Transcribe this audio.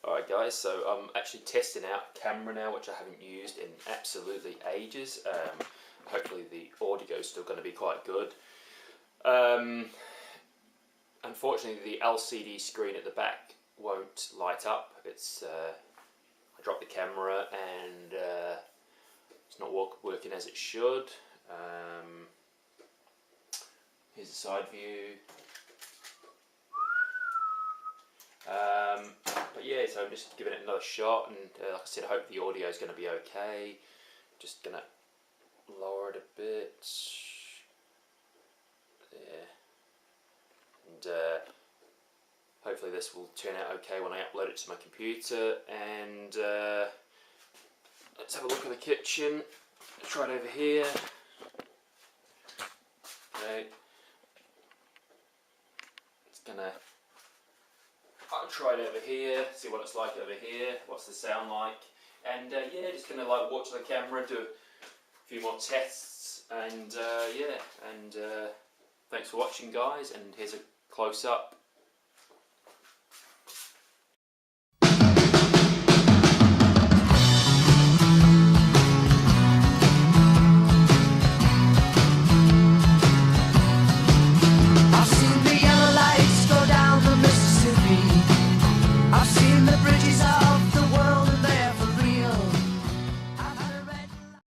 Alright guys, so I'm actually testing out a camera now, which I haven't used in absolutely ages. Hopefully the audio is still going to be quite good. Unfortunately the LCD screen at the back won't light up. I dropped the camera and it's not working as it should. Here's the side view. But yeah, so I'm just giving it another shot, and like I said, I hope the audio is going to be okay. Just going to lower it a bit there, and hopefully this will turn out okay when I upload it to my computer. And let's have a look at the kitchen. Let's try it over here. Okay, I'll try it over here, see what it's like over here, what's the sound like, and yeah, just gonna like watch the camera, do a few more tests, and yeah, and thanks for watching guys, and here's a close-up